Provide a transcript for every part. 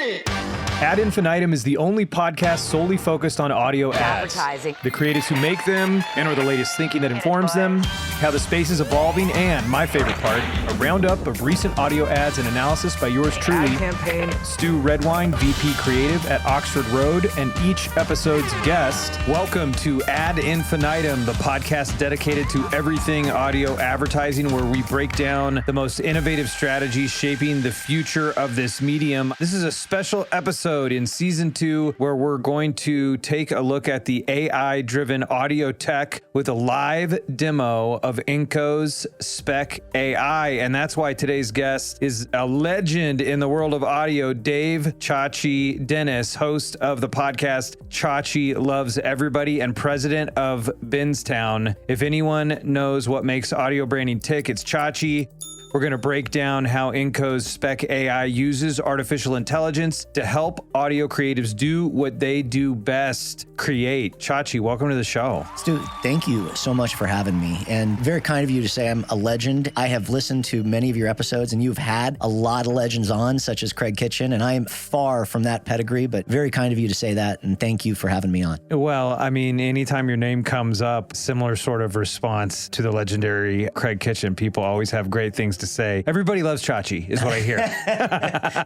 Ad Infinitum is the only podcast solely focused on audio ads. Advertising. The creatives who make them, and or the latest thinking that informs them, how the space is evolving, and my favorite part, a roundup of recent audio ads and analysis by yours truly, Ad campaign. Stu Redwine, VP Creative at Oxford Road, and each episode's guest. Welcome to Ad Infinitum, the podcast dedicated to everything audio advertising, where we break down the most innovative strategies shaping the future of this medium. This is a special episode in season 2 where we're going to take a look at the AI-driven audio tech with a live demo of Inco's SPECai. And that's why today's guest is a legend in the world of audio, Dave Chachi Dennis, host of the podcast Chachi Loves Everybody and president of Benztown. If anyone knows what makes audio branding tick, it's Chachi. We're going to break down how Inco's SPECai uses artificial intelligence to help audio creatives do what they do best, create. Chachi, welcome to the show. Stu, thank you so much for having me. And very kind of you to say I'm a legend. I have listened to many of your episodes, and you've had a lot of legends on, such as Craig Kitchen, and I am far from that pedigree, but very kind of you to say that, and thank you for having me on. Well, I mean, anytime your name comes up, similar sort of response to the legendary Craig Kitchen. People always have great things to say. Everybody loves Chachi, is what I hear.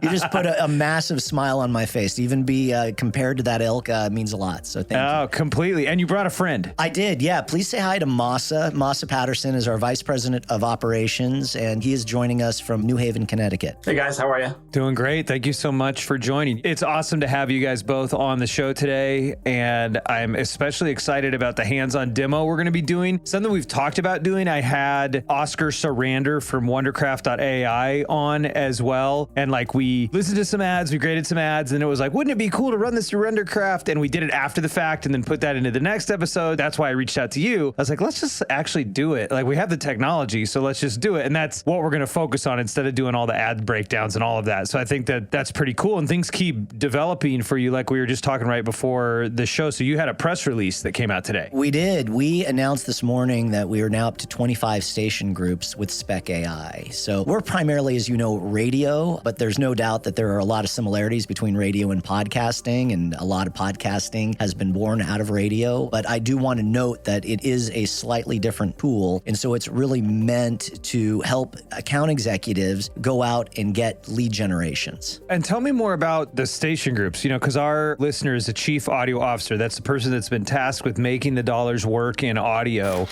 You just put a massive smile on my face. To even be compared to that ilk means a lot, so thank you. Oh, completely. And you brought a friend. I did, yeah. Please say hi to Masa. Masa Patterson is our Vice President of Operations, and he is joining us from New Haven, Connecticut. Hey guys, how are you? Doing great. Thank you so much for joining. It's awesome to have you guys both on the show today, and I'm especially excited about the hands-on demo we're going to be doing. Something we've talked about doing. I had Oscar Sarander from Wondercraft.ai on as well, and like we listened to some ads, we graded some ads, and it was like, wouldn't it be cool to run this through Wondercraft? And we did it after the fact and then put that into the next episode. That's why I reached out to you. I was like, let's just actually do it. Like, we have the technology, so let's just do it. And that's what we're going to focus on instead of doing all the ad breakdowns and all of that. So I think that that's pretty cool, and things keep developing for you, like we were just talking right before the show. So you had a press release that came out today. We did. We announced this morning that we are now up to 25 station groups with SPECai. So we're primarily, as you know, radio, but there's no doubt that there are a lot of similarities between radio and podcasting, and a lot of podcasting has been born out of radio. But I do want to note that it is a slightly different tool, and so it's really meant to help account executives go out and get lead generations. And tell me more about the station groups, because our listener is a chief audio officer. That's the person that's been tasked with making the dollars work in audio.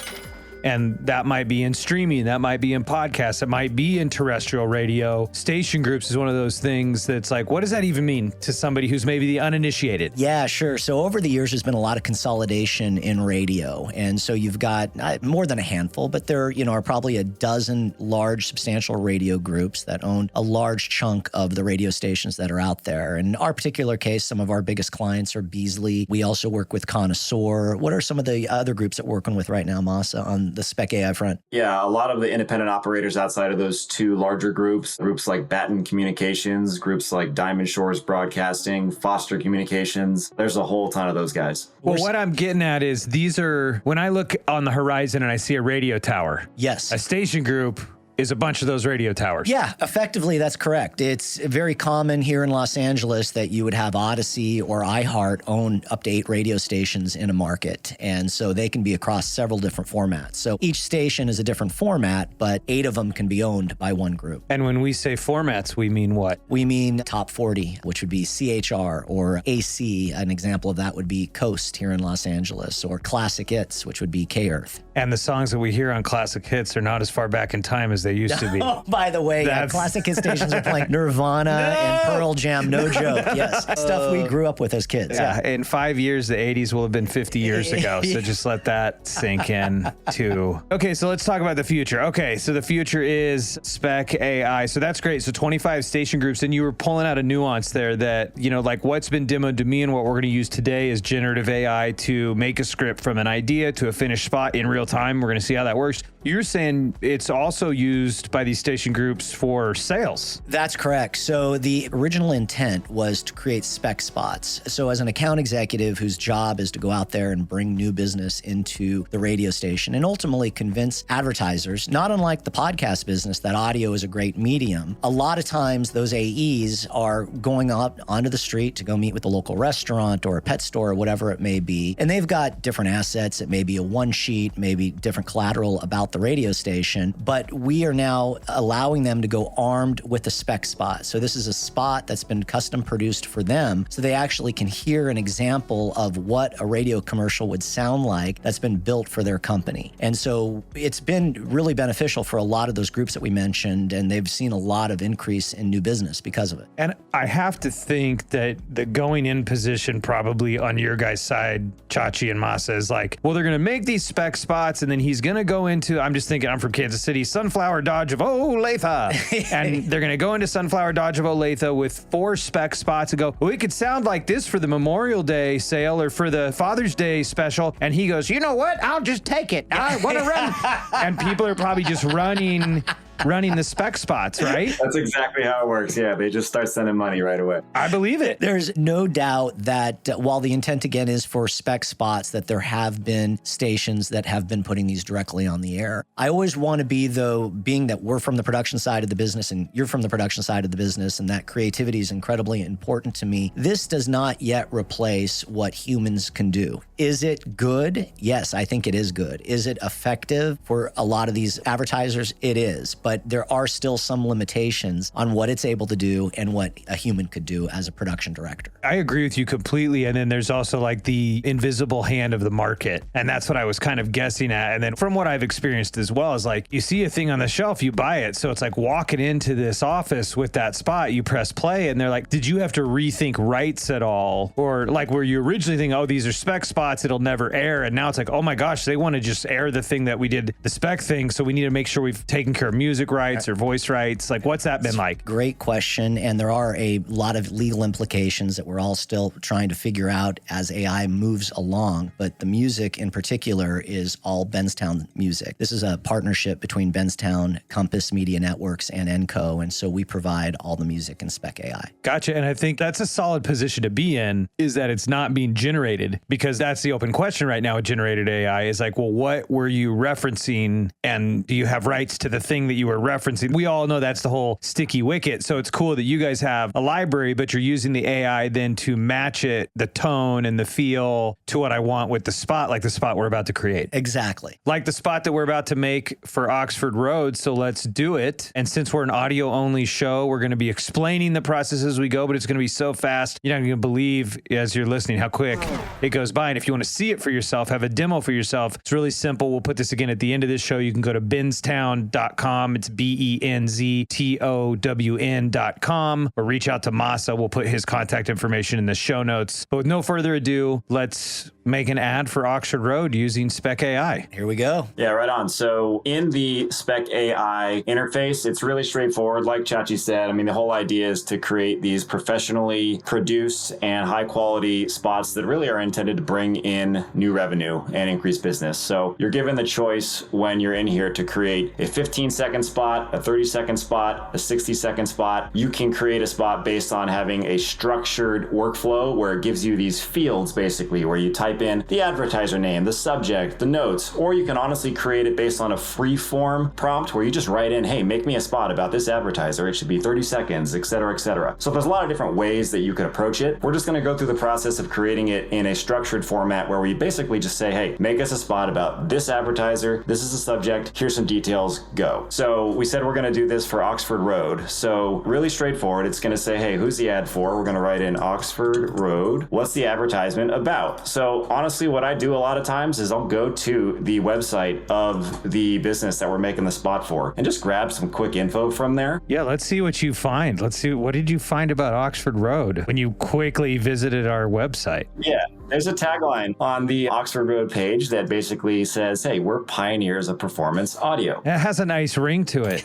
And that might be in streaming, that might be in podcasts, it might be in terrestrial radio. Station groups is one of those things that's like, what does that even mean to somebody who's maybe the uninitiated? Yeah, sure. So over the years, there's been a lot of consolidation in radio. And so you've got more than a handful, but there are probably a dozen large, substantial radio groups that own a large chunk of the radio stations that are out there. In our particular case, some of our biggest clients are Beasley. We also work with Connoisseur. What are some of the other groups that we're working with right now, Masa, on the SPECai front? Yeah, a lot of the independent operators outside of those two larger groups like Batten Communications, groups like Diamond Shores Broadcasting, Foster Communications. There's a whole ton of those guys. Well, what I'm getting at is these are, when I look on the horizon and I see a radio tower. Yes. A station group is a bunch of those radio towers. Yeah, effectively, that's correct. It's very common here in Los Angeles that you would have Odyssey or iHeart own up to 8 radio stations in a market. And so they can be across several different formats. So each station is a different format, but 8 of them can be owned by one group. And when we say formats, we mean what? We mean top 40, which would be CHR, or AC. An example of that would be Coast here in Los Angeles, or Classic Hits, which would be K-Earth. And the songs that we hear on Classic Hits are not as far back in time as they used to be. Oh, by the way, Classic Hit stations are playing Nirvana and Pearl Jam, no joke. Yes, stuff we grew up with as kids. Yeah, in 5 years, the 80s will have been 50 years ago. So just let that sink in too. Okay, so let's talk about the future. Okay, so the future is SPECai. So that's great. So 25 station groups, and you were pulling out a nuance there that, like what's been demoed to me and what we're going to use today is generative AI to make a script from an idea to a finished spot in real time. We're going to see how that works. You're saying it's also used used by these station groups for sales. That's correct. So the original intent was to create spec spots. So as an account executive whose job is to go out there and bring new business into the radio station and ultimately convince advertisers, not unlike the podcast business, that audio is a great medium. A lot of times those AEs are going out onto the street to go meet with the local restaurant or a pet store or whatever it may be. And they've got different assets. It may be a one sheet, maybe different collateral about the radio station, but we are now allowing them to go armed with a spec spot. So this is a spot that's been custom produced for them, so they actually can hear an example of what a radio commercial would sound like that's been built for their company. And so it's been really beneficial for a lot of those groups that we mentioned, and they've seen a lot of increase in new business because of it. And I have to think that the going in position probably on your guys' side, Chachi and Masa, is like, well, they're going to make these spec spots and then he's going to go into, I'm just thinking, I'm from Kansas City, Sunflower Dodge of Olathe. And they're going to go into Sunflower Dodge of Olathe with 4 spec spots and go, well, it could sound like this for the Memorial Day sale or for the Father's Day special. And he goes, you know what? I'll just take it. I want to run. And people are probably just running the spec spots, right? That's exactly how it works. Yeah, they just start sending money right away. I believe it. There's no doubt that while the intent again is for spec spots, that there have been stations that have been putting these directly on the air. I always want to be, though, being that we're from the production side of the business and you're from the production side of the business, and that creativity is incredibly important to me. This does not yet replace what humans can do. Is it good? Yes, I think it is good. Is it effective for a lot of these advertisers? It is. But there are still some limitations on what it's able to do and what a human could do as a production director. I agree with you completely. And then there's also like the invisible hand of the market. And that's what I was kind of guessing at. And then from what I've experienced as well is like, you see a thing on the shelf, you buy it. So it's like walking into this office with that spot, you press play and they're like, did you have to rethink rights at all? Or like where you originally think, oh, these are spec spots, it'll never air. And now it's like, oh my gosh, they want to just air the thing that we did, the spec thing. So we need to make sure we've taken care of music rights or voice rights. Like, what's that been like? Great question. And there are a lot of legal implications that we're all still trying to figure out as AI moves along. But the music in particular is all Benztown music. This is a partnership between Benztown, Compass Media Networks, and Enco. And so we provide all the music in SPECai. Gotcha. And I think that's a solid position to be in, is that it's not being generated, because that's the open question right now with generated AI is like, well, what were you referencing? And do you have rights to the thing that you were referencing? We all know that's the whole sticky wicket. So it's cool that you guys have a library, but you're using the AI then to match it, the tone and the feel to what I want with the spot, like the spot we're about to create. Exactly. Like the spot that we're about to make for Oxford Road. So let's do it. And since we're an audio only show, we're going to be explaining the process as we go, but it's going to be so fast. You're not going to believe as you're listening how quick it goes by. And if you want to see it for yourself, have a demo for yourself, it's really simple. We'll put this again at the end of this show. You can go to benztown.com. It's benztown.com, or reach out to Masa. We'll put his contact information in the show notes. But with no further ado, let's make an ad for Oxford Road using SPECai. Here we go. Yeah, right on. So in the SPECai interface, it's really straightforward. Like Chachi said, I mean, the whole idea is to create these professionally produced and high quality spots that really are intended to bring in new revenue and increase business. So you're given the choice when you're in here to create a 15-second spot, a 30-second spot, a 60-second spot. You can create a spot based on having a structured workflow where it gives you these fields basically where you type in the advertiser name, the subject, the notes, or you can honestly create it based on a free form prompt where you just write in, hey, make me a spot about this advertiser. It should be 30 seconds, et cetera, et cetera. So there's a lot of different ways that you could approach it. We're just going to go through the process of creating it in a structured format where we basically just say, hey, make us a spot about this advertiser. This is the subject. Here's some details. Go. So we said we're going to do this for Oxford Road. So really straightforward. It's going to say, hey, who's the ad for? We're going to write in Oxford Road. What's the advertisement about? So honestly, what I do a lot of times is I'll go to the website of the business that we're making the spot for and just grab some quick info from there. Yeah, let's see what you find. Let's see, what did you find about Oxford Road when you quickly visited our website? Yeah. There's a tagline on the Oxford Road page that basically says, hey, we're pioneers of performance audio. It has a nice ring to it.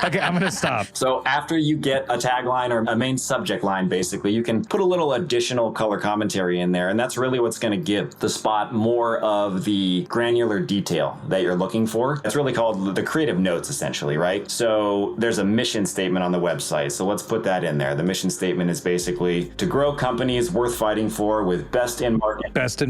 Okay, I'm going to stop. So after you get a tagline or a main subject line, basically, you can put a little additional color commentary in there. And that's really what's going to give the spot more of the granular detail that you're looking for. It's really called the creative notes, essentially, right? So there's a mission statement on the website. So let's put that in there. The mission statement is basically to grow companies worth fighting for with best in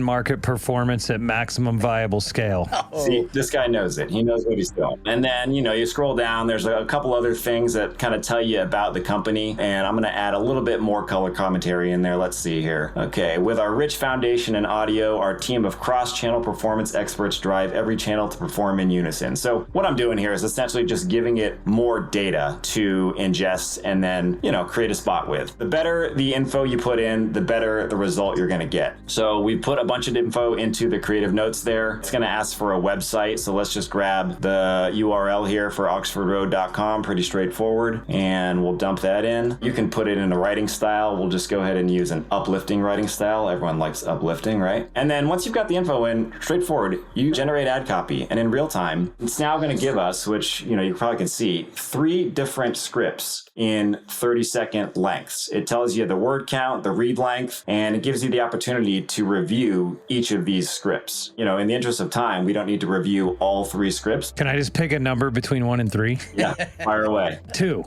market performance at maximum viable scale. Oh. See, this guy knows it. He knows what he's doing. And then, you scroll down, there's a couple other things that kind of tell you about the company. And I'm going to add a little bit more color commentary in there. Let's see here. Okay. With our rich foundation in audio, our team of cross-channel performance experts drive every channel to perform in unison. So what I'm doing here is essentially just giving it more data to ingest and then, create a spot with. The better the info you put in, the better the result you're going to get. So we put a bunch of info into the creative notes there. It's going to ask for a website. So let's just grab the URL here for oxfordroad.com. Pretty straightforward. And we'll dump that in. You can put it in a writing style. We'll just go ahead and use an uplifting writing style. Everyone likes uplifting, right? And then once you've got the info in, straightforward, you generate ad copy. And in real time, it's now going to give us, which, you probably can see, 3 different scripts in 30-second lengths. It tells you the word count, the read length, and it gives you the opportunity to review each of these scripts. In the interest of time, we don't need to review all 3 scripts. Can I just pick a number between 1 and 3? Yeah, fire away. 2.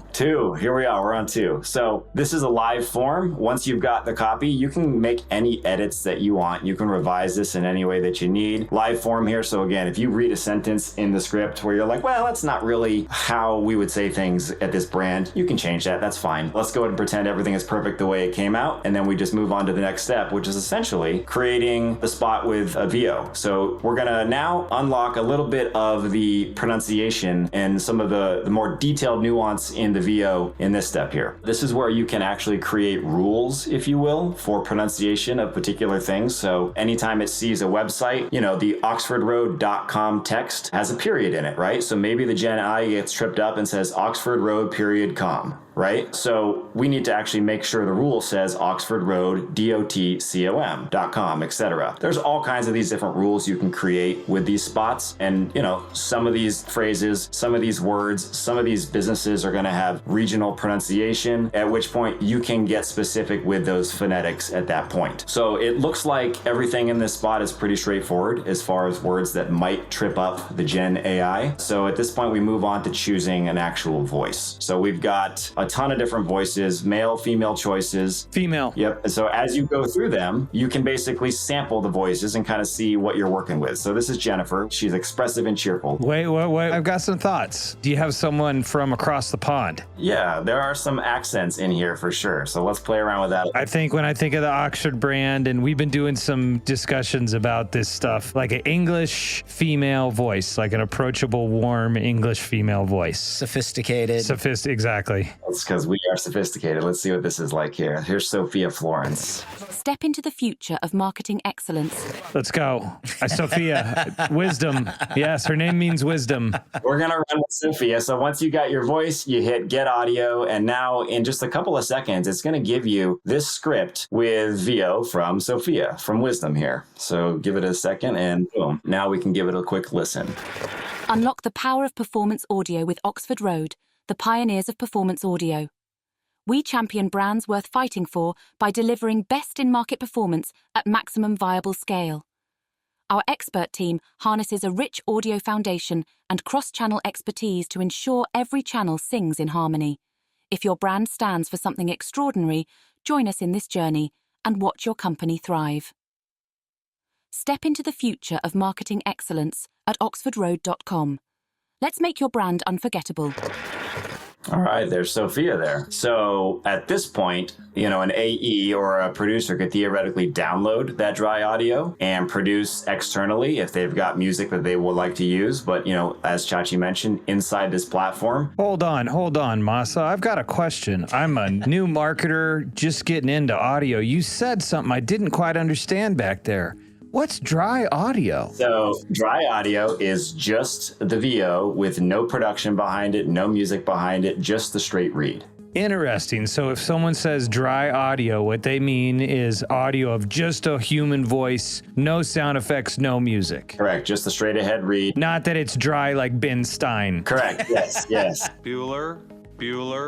Here we are. We're on 2. So this is a live form. Once you've got the copy, you can make any edits that you want. You can revise this in any way that you need. Live form here. So again, if you read a sentence in the script where you're like, well, that's not really how we would say things at this brand, you can change that. That's fine. Let's go ahead and pretend everything is perfect the way it came out. And then we just move on to the next step, which is essentially creating the spot with a VO. So we're going to now unlock a little bit of the pronunciation and some of the more detailed nuance in the VO in this step here. This is where you can actually create rules, if you will, for pronunciation of particular things. So anytime it sees a website, the oxfordroad.com text has a period in it, right? So maybe the Gen I gets tripped up and says oxfordroad.com. Right? So we need to actually make sure the rule says oxfordroad.com, etc. There's all kinds of these different rules you can create with these spots. And, some of these phrases, some of these words, some of these businesses are going to have regional pronunciation, at which point you can get specific with those phonetics at that point. So it looks like everything in this spot is pretty straightforward as far as words that might trip up the Gen AI. So at this point, we move on to choosing an actual voice. So we've got a ton of different voices, male, female choices. Female. Yep. So as you go through them, you can basically sample the voices and kind of see what you're working with. So this is Jennifer. She's expressive and cheerful. Wait. I've got some thoughts. Do you have someone from across the pond? Yeah, there are some accents in here for sure. So let's play around with that. I think when I think of the Oxford brand, and we've been doing some discussions about this stuff, like an English female voice, like an approachable, warm English female voice. Sophisticated. Exactly. That's because we are sophisticated. Let's see what this is like here. Here's Sophia Florence. Step into the future of marketing excellence. Let's go. Sophia, wisdom. Yes, her name means wisdom. We're going to run with Sophia. So once you got your voice, you hit get audio. And now in just a couple of seconds, it's going to give you this script with VO from Sophia, from Wisdom here. So give it a second and boom. Now we can give it a quick listen. Unlock the power of performance audio with Oxford Road, the pioneers of performance audio. We champion brands worth fighting for by delivering best-in-market performance at maximum viable scale. Our expert team harnesses a rich audio foundation and cross-channel expertise to ensure every channel sings in harmony. If your brand stands for something extraordinary, join us in this journey and watch your company thrive. Step into the future of marketing excellence at oxfordroad.com. Let's make your brand unforgettable. All right, there's Sophia there. So at this point, an AE or a producer could theoretically download that dry audio and produce externally if they've got music that they would like to use. But, as Chachi mentioned, inside this platform. Hold on, Masa. I've got a question. I'm a new marketer just getting into audio. You said something I didn't quite understand back there. What's dry audio? So dry audio is just the VO with no production behind it, no music behind it, just the straight read. Interesting. So if someone says dry audio, what they mean is audio of just a human voice, no sound effects, no music. Correct. Just the straight ahead read. Not that it's dry like Benztown. Correct. Yes. Yes. Bueller.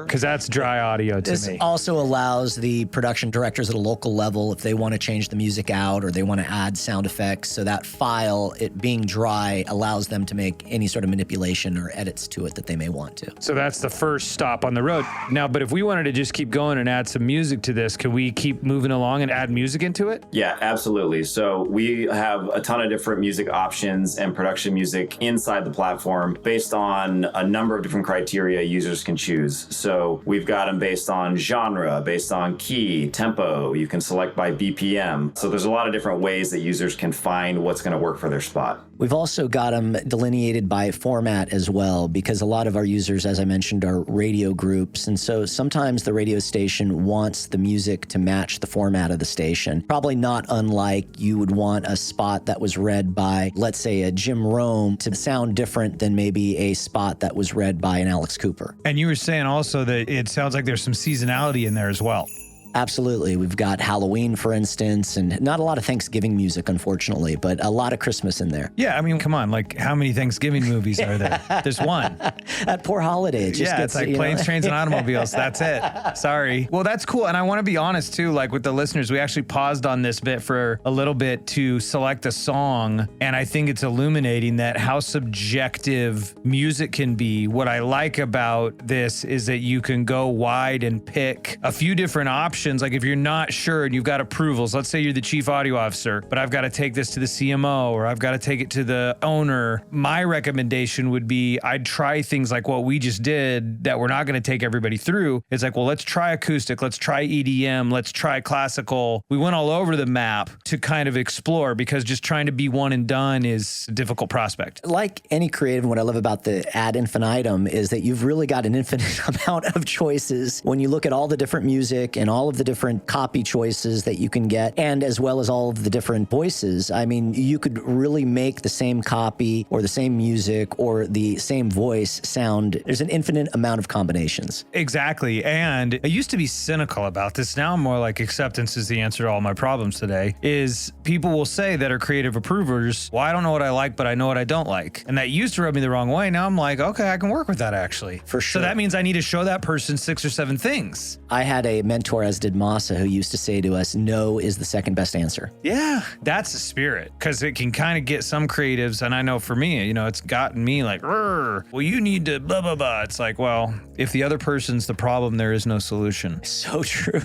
Because that's dry audio to This me. also allows the production directors at a local level, if they want to change the music out or they want to add sound effects, so that file, it being dry, allows them to make any sort of manipulation or edits to it that they may want to. So that's the first stop on the road. Now, but if we wanted to just keep going and add some music to this, can we keep moving along and add music into it? Yeah, absolutely. So we have a ton of different music options and production music inside the platform based on a number of different criteria users can choose. So we've got them based on genre, based on key, tempo. You can select by BPM. So there's a lot of different ways that users can find what's going to work for their spot. We've also got them delineated by format as well, because a lot of our users, as I mentioned, are radio groups. And so sometimes the radio station wants the music to match the format of the station. Probably not unlike you would want a spot that was read by, let's say, a Jim Rome to sound different than maybe a spot that was read by an Alex Cooper. And you were saying also that it sounds like there's some seasonality in there as well. Absolutely. We've got Halloween, for instance, and not a lot of Thanksgiving music, unfortunately, but a lot of Christmas in there. Yeah, I mean, come on. Like, how many Thanksgiving movies are there? There's one. That poor holiday. It just It's gets, like planes, trains, and automobiles. That's it. Sorry. Well, that's cool. And I want to be honest, too, like with the listeners, we actually paused on this bit for a little bit to select a song. And I think it's illuminating that how subjective music can be. What I like about this is that you can go wide and pick a few different options. Like if you're not sure and you've got approvals, let's say you're the chief audio officer, but I've got to take this to the CMO or I've got to take it to the owner. My recommendation would be I'd try things like what we just did that we're not going to take everybody through. It's like, well, let's try acoustic. Let's try EDM. Let's try classical. We went all over the map to kind of explore because just trying to be one and done is a difficult prospect. Like any creative, what I love about the Ad Infinitum is that you've really got an infinite amount of choices when you look at all the different music and all of the different copy choices that you can get, and as well as all of the different voices. I mean, you could really make the same copy or the same music or the same voice sound. There's an infinite amount of combinations. Exactly. And I used to be cynical about this. Now I'm more like acceptance is the answer to all my problems today. Is people will say that are creative approvers, well, I don't know what I like, but I know what I don't like. And that used to rub me the wrong way. Now I'm like, okay, I can work with that actually. For sure. So that means I need to show that person 6 or 7 things. I had a mentor, as did Masa, who used to say to us, no is the second best answer. Yeah, that's the spirit, because it can kind of get some creatives. And I know for me, it's gotten me like, well, you need to blah, blah, blah. It's like, well, if the other person's the problem, there is no solution. So true.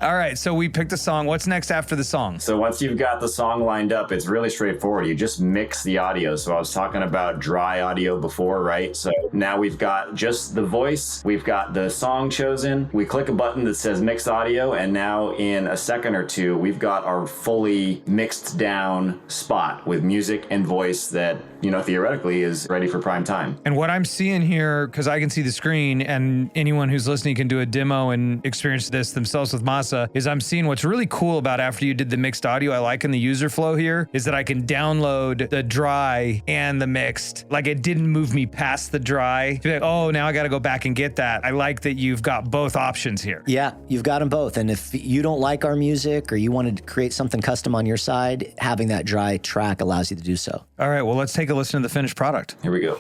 All right. So we picked a song. What's next after the song? So once you've got the song lined up, it's really straightforward. You just mix the audio. So I was talking about dry audio before, right? So now we've got just the voice. We've got the song chosen. We click a button that says mix audio. And now in a second or two, we've got our fully mixed down spot with music and voice that, theoretically is ready for prime time. And what I'm seeing here, because I can see the screen and anyone who's listening can do a demo and experience this themselves with Masa, is I'm seeing what's really cool about after you did the mixed audio, I like in the user flow here, is that I can download the dry and the mixed. Like it didn't move me past the dry. To be like, oh, now I got to go back and get that. I like that you've got both options here. Yeah, you've got them both. And if you don't like our music or you wanted to create something custom on your side, having that dry track allows you to do so. All right, well, let's take a listen to the finished product. Here we go.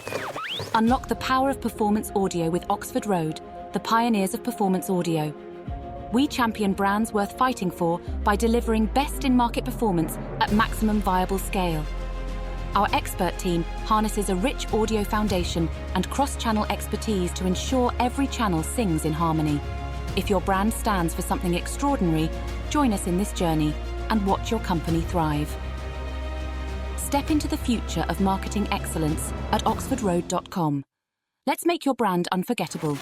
Unlock the power of performance audio with Oxford Road, the pioneers of performance audio. We champion brands worth fighting for by delivering best-in-market performance at maximum viable scale. Our expert team harnesses a rich audio foundation and cross-channel expertise to ensure every channel sings in harmony. If your brand stands for something extraordinary, join us in this journey and watch your company thrive. Step into the future of marketing excellence at oxfordroad.com. Let's make your brand unforgettable.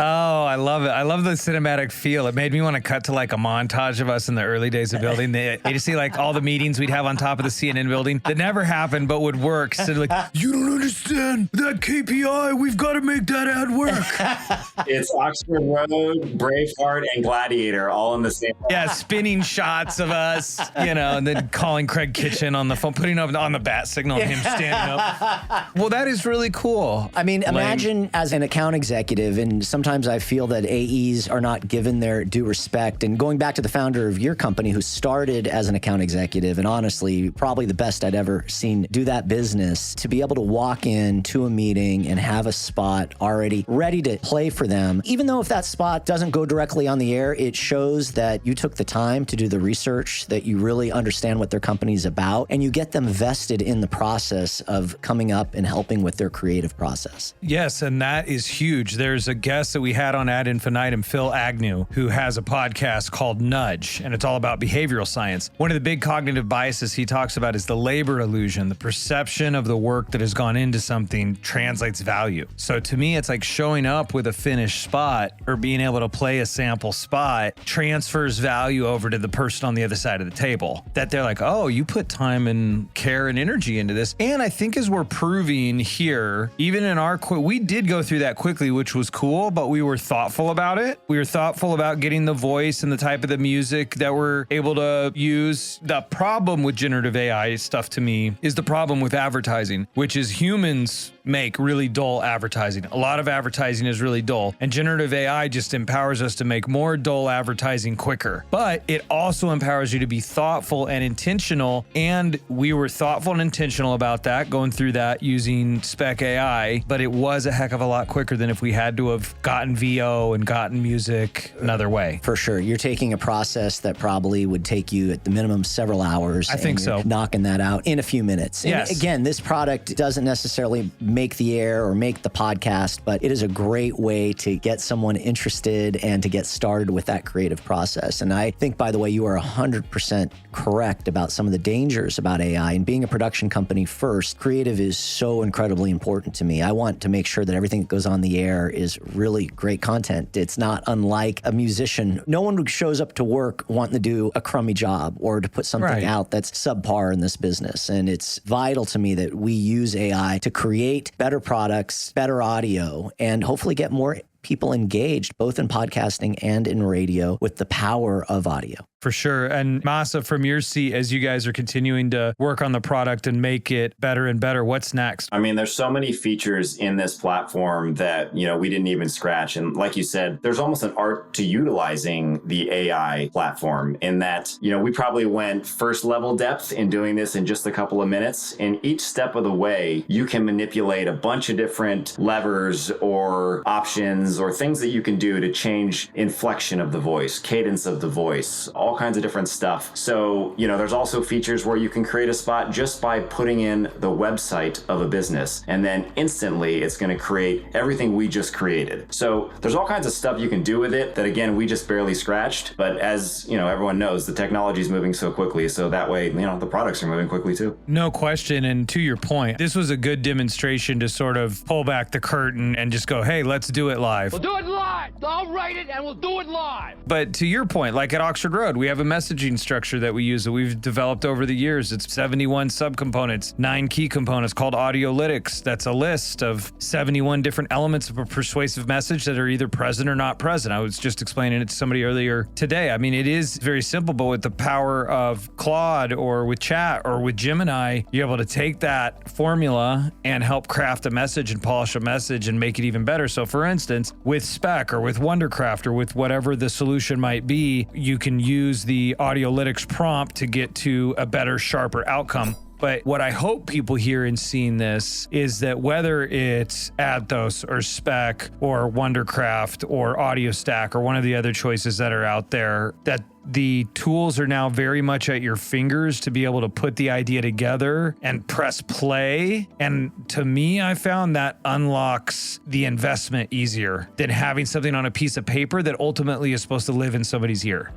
Oh, I love it. I love the cinematic feel. It made me want to cut to like a montage of us in the early days of building. You just see like all the meetings we'd have on top of the CNN building that never happened but would work. So like, you don't understand that KPI. We've got to make that ad work. It's Oxford Road, Braveheart, and Gladiator all in the same. Yeah, spinning shots of us, and then calling Craig Kitchen on the phone, putting up on the bat signal and him standing up. Well, that is really cool. I mean, imagine as an account executive in Sometimes I feel that AEs are not given their due respect. And going back to the founder of your company who started as an account executive and honestly, probably the best I'd ever seen do that business, to be able to walk into a meeting and have a spot already ready to play for them. Even though if that spot doesn't go directly on the air, it shows that you took the time to do the research, that you really understand what their company's about, and you get them vested in the process of coming up and helping with their creative process. Yes, and that is huge. There's a guest that we had on Ad Infinitum, Phil Agnew, who has a podcast called Nudge, and it's all about behavioral science. One of the big cognitive biases he talks about is the labor illusion. The perception of the work that has gone into something translates value. So to me, it's like showing up with a finished spot or being able to play a sample spot transfers value over to the person on the other side of the table. That they're like, oh, you put time and care and energy into this. And I think as we're proving here, even in our, we did go through that quickly, which was cool, but we were thoughtful about it. We were thoughtful about getting the voice and the type of the music that we're able to use. The problem with generative AI stuff to me is the problem with advertising, which is humans make really dull advertising. A lot of advertising is really dull, and generative AI just empowers us to make more dull advertising quicker. But it also empowers you to be thoughtful and intentional, and we were thoughtful and intentional about that, going through that using SPECai, but it was a heck of a lot quicker than if we had to have gotten VO and gotten music another way. For sure. You're taking a process that probably would take you at the minimum several hours. I think so. Knocking that out in a few minutes. Yes. And again, this product doesn't necessarily make the air or make the podcast, but it is a great way to get someone interested and to get started with that creative process. And I think, by the way, you are 100% correct about some of the dangers about AI. And being a production company first, creative is so incredibly important to me. I want to make sure that everything that goes on the air is really great content. It's not unlike a musician. No one who shows up to work wanting to do a crummy job or to put something out that's subpar in this business. And it's vital to me that we use AI to create better products, better audio, and hopefully get more people engaged, both in podcasting and in radio, with the power of audio. For sure. And Masa, from your seat, as you guys are continuing to work on the product and make it better and better, what's next? I mean, there's so many features in this platform that, we didn't even scratch. And like you said, there's almost an art to utilizing the AI platform in that, we probably went first level depth in doing this in just a couple of minutes. And each step of the way, you can manipulate a bunch of different levers or options or things that you can do to change inflection of the voice, cadence of the voice, all kinds of different stuff. So, there's also features where you can create a spot just by putting in the website of a business, and then instantly it's going to create everything we just created. So there's all kinds of stuff you can do with it that, again, we just barely scratched. But as, everyone knows, the technology is moving so quickly. So that way, the products are moving quickly too. No question. And to your point, this was a good demonstration to sort of pull back the curtain and just go, hey, let's do it live. We'll do it live. I'll write it and we'll do it live. But to your point, like at Oxford Road, we have a messaging structure that we use that we've developed over the years. It's 71 subcomponents, 9 key components called Audiolytics. That's a list of 71 different elements of a persuasive message that are either present or not present. I was just explaining it to somebody earlier today. I mean, it is very simple, but with the power of Claude or with Chat or with Gemini, you're able to take that formula and help craft a message and polish a message and make it even better. So for instance, with Spec or with Wondercraft or with whatever the solution might be, you can use the Audiolytics prompt to get to a better, sharper outcome. But what I hope people hear in seeing this is that whether it's Athos or Spec or Wondercraft or AudioStack or one of the other choices that are out there, that the tools are now very much at your fingers to be able to put the idea together and press play. And to me, I found that unlocks the investment easier than having something on a piece of paper that ultimately is supposed to live in somebody's ear.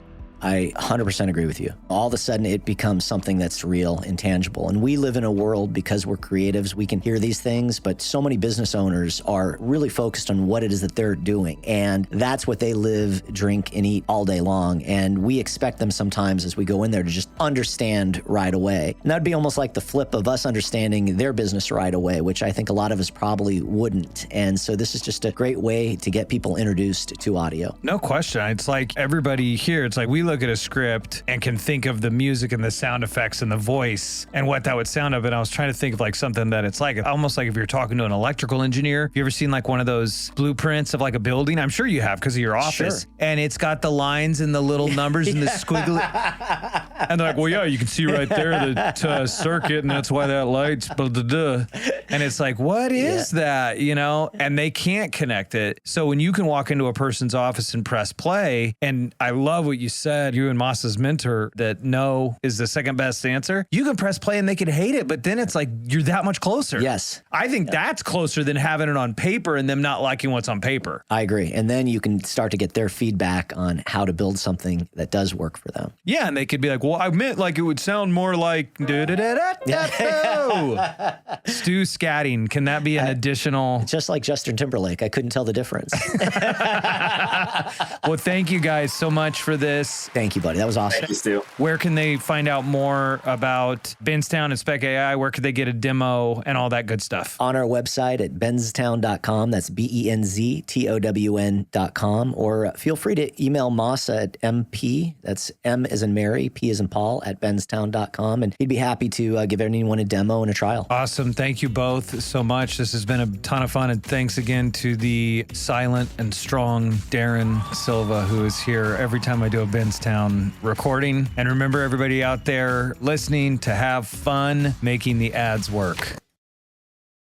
I 100% agree with you. All of a sudden, it becomes something that's real and tangible. And we live in a world, because we're creatives, we can hear these things, but so many business owners are really focused on what it is that they're doing. And that's what they live, drink, and eat all day long. And we expect them sometimes as we go in there to just understand right away. And that'd be almost like the flip of us understanding their business right away, which I think a lot of us probably wouldn't. And so this is just a great way to get people introduced to audio. No question. It's like everybody here, it's like we look at a script and can think of the music and the sound effects and the voice and what that would sound of. And I was trying to think of like something that it's like almost like if you're talking to an electrical engineer. Have you ever seen like one of those blueprints of like a building? I'm sure you have because of your office. Sure. And it's got the lines and the little numbers and the squiggly. And they're like, well, yeah, you can see right there the circuit, and that's why that light's blah, blah, blah. And it's like, what is that? You know, and they can't connect it. So when you can walk into a person's office and press play, and I love what you said, you and Masa's mentor, that no is the second best answer. You can press play and they could hate it, but then it's like you're that much closer. Yes. I think that's closer than having it on paper and them not liking what's on paper. I agree. And then you can start to get their feedback on how to build something that does work for them. Yeah, and they could be like, well, I meant like it would sound more like Stu scatting. Can that be an additional? Just like Justin Timberlake, I couldn't tell the difference. Well, thank you guys so much for this. Thank you, buddy. That was awesome. Thank you, Stu. Where can they find out more about Benztown and SPECai? Where could they get a demo and all that good stuff? On our website at benztown.com. That's BENZTOWN.com. Or feel free to email Masa at MP. That's M as in Mary, P as in Paul at benztown.com. And he'd be happy to give anyone a demo and a trial. Awesome. Thank you both so much. This has been a ton of fun. And thanks again to the silent and strong Darren Silva, who is here every time I do a Benztown recording. And remember, everybody out there listening, to have fun making the ads work.